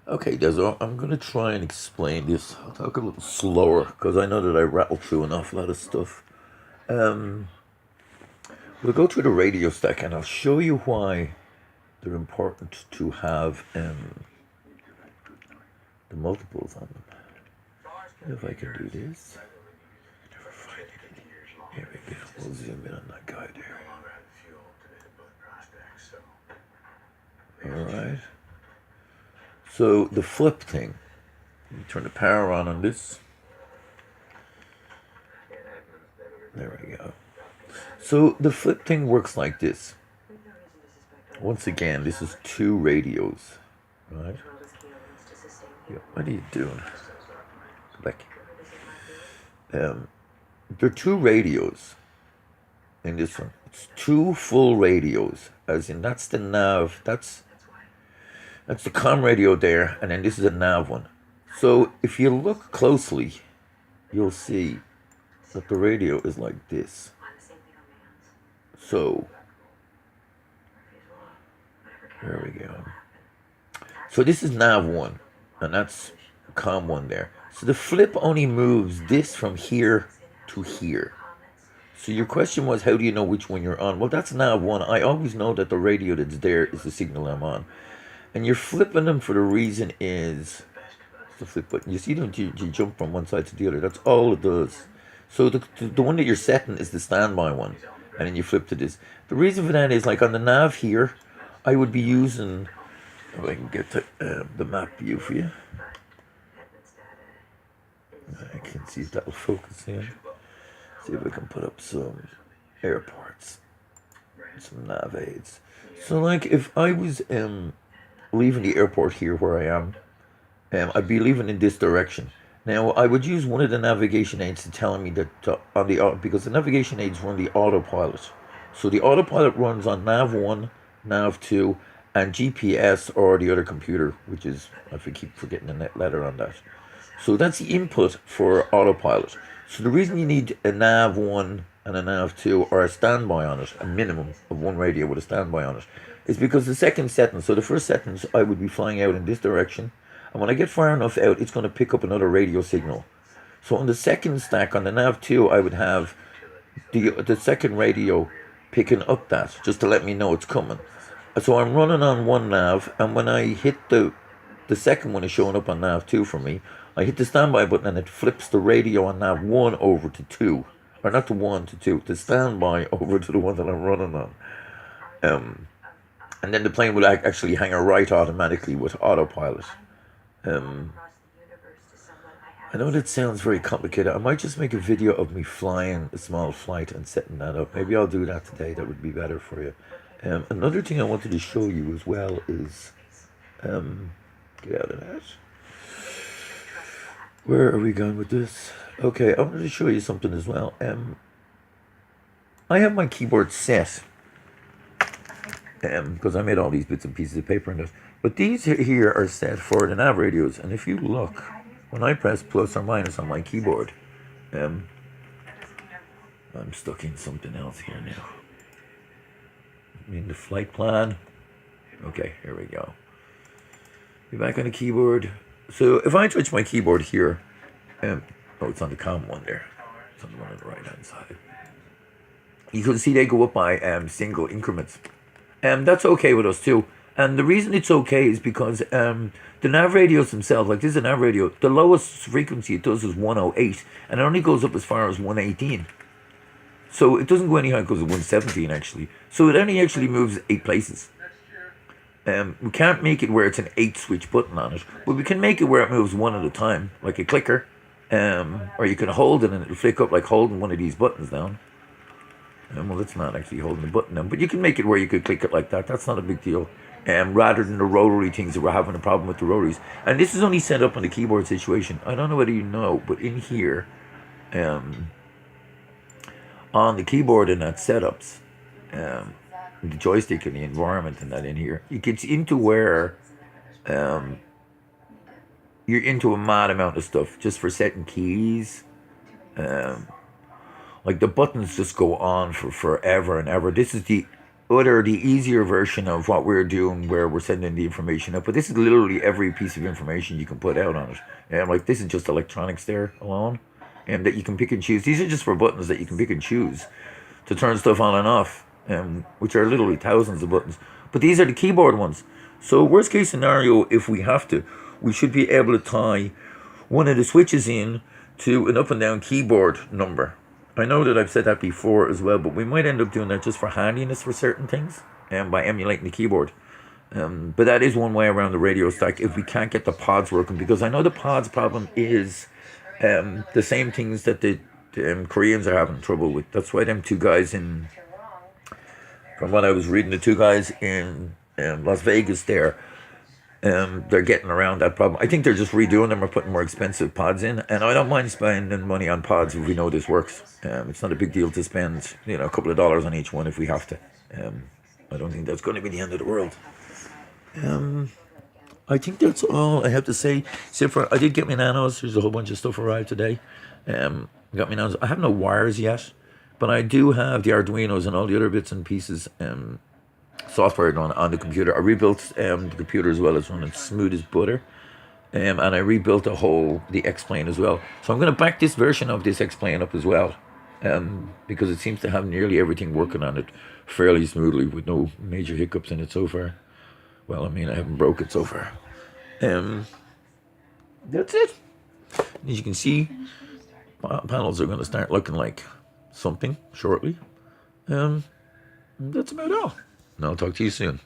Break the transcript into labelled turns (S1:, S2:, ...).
S1: Okay, Dezo, I'm gonna try and explain this. I'll talk a little slower because I know that I rattle through an awful lot of stuff. Um, we'll go through the radio stack and I'll show you why they're important to have the multiples on them. If I can do this. Never find it. Here we go. We'll zoom in on that guy there. Alright. So the flip thing. You turn the power on this. There we go. So the flip thing works like this. Once again, this is two radios, right? Yeah, what are you doing? Go back. There are two radios in this one. It's two full radios, as in that's the nav. That's the comm radio there, and then this is a nav one. So if you look closely, you'll see that the radio is like this. So there we go. So this is nav 1, and that's comm 1 there. So the flip only moves this from here to here. So your question was, how do you know which one you're on? Well, that's nav 1. I always know that the radio that's there is the signal I'm on. And you're flipping them for the reason is the flip button. You see them, you jump from one side to the other. That's all it does. So the one that you're setting is the standby one. And then you flip to this. The reason for that is, like on the nav here, I would be using, if I can get the map view for you. I can see if that'll focus in. See if I can put up some airports, some nav aids. So like if I was leaving the airport here where I am, I'd be leaving in this direction. Now I would use one of the navigation aids to tell me that on the because the navigation aids run the autopilot. So the autopilot runs on nav 1, nav 2, and GPS or the other computer, which is, I keep forgetting the letter on that. So that's the input for autopilot. So the reason you need a nav 1 and a nav 2 or a standby on it, a minimum of one radio with a standby on it, is because the second setting, so the first settings, I would be flying out in this direction, and when I get far enough out, it's going to pick up another radio signal. So on the second stack, on the nav 2, I would have the second radio picking up that, just to let me know it's coming. So I'm running on one nav, and when I hit the second one is showing up on nav 2 for me, I hit the standby button and it flips the radio on nav 1 over to 2. Or not to 1 to 2, the standby over to the one that I'm running on. And then the plane will actually hang a right automatically with autopilot. I know that sounds very complicated. I might just make a video of me flying a small flight and setting that up. Maybe I'll do that today. That would be better for you. Another thing I wanted to show you as well is, get out of that. Where are we going with this? Okay, I wanted to show you something as well. I have my keyboard set, because I made all these bits and pieces of paper and stuff. But these here are set for the nav radios, and if you look, when I press plus or minus on my keyboard, I'm stuck in something else here now. In the flight plan. Okay, here we go. Be back on the keyboard. So if I touch my keyboard here, oh, it's on the comm one there. It's on the one on the right hand side. You can see they go up by single increments. That's okay with us too. And the reason it's okay is because the nav radios themselves, like this is a nav radio, the lowest frequency it does is 108, and it only goes up as far as 118. So it doesn't go any higher, it goes to 117 actually. So it only actually moves 8 places. We can't make it where it's an 8 switch button on it, but we can make it where it moves one at a time, like a clicker. Or you can hold it and it'll flick up like holding one of these buttons down. Well, it's not actually holding the button down, but you can make it where you could click it like that. That's not a big deal. Rather than the rotary things that we're having a problem with the rotaries. And this is only set up on the keyboard situation. I don't know whether you know, but in here, on the keyboard and that setups, the joystick and the environment and that in here, it gets into where you're into a mad amount of stuff just for setting keys. Like the buttons just go on for forever and ever. This is the other, the easier version of what we're doing, where we're sending the information up. But this is literally every piece of information you can put out on it. And like this is just electronics there alone, and that you can pick and choose. These are just for buttons that you can pick and choose to turn stuff on and off, which are literally thousands of buttons. But these are the keyboard ones. So worst case scenario, if we have to, we should be able to tie one of the switches in to an up and down keyboard number. I know that I've said that before as well, but we might end up doing that just for handiness for certain things, and by emulating the keyboard. But that is one way around the radio stack if we can't get the pods working, because I know the pods problem is the same things that the Koreans are having trouble with. That's why them two guys in, from what I was reading, the two guys in Las Vegas there, they're getting around that problem. I think they're just redoing them or putting more expensive pods in, and I don't mind spending money on pods if we know this works. It's not a big deal to spend, a couple of dollars on each one if we have to. I don't think that's going to be the end of the world. I think that's all I have to say. Except for I did get my nanos. There's a whole bunch of stuff arrived today. Got my nanos. I have no wires yet, but I do have the Arduinos and all the other bits and pieces. Software on the computer. I rebuilt the computer as well. It's running smooth as butter. And I rebuilt the xplane as well. So I'm going to back this version of this xplane up as well. Because it seems to have nearly everything working on it fairly smoothly with no major hiccups in it so far. Well, I mean, I haven't broke it so far. That's it. As you can see, panels are going to start looking like something shortly. That's about all. And I'll talk to you soon.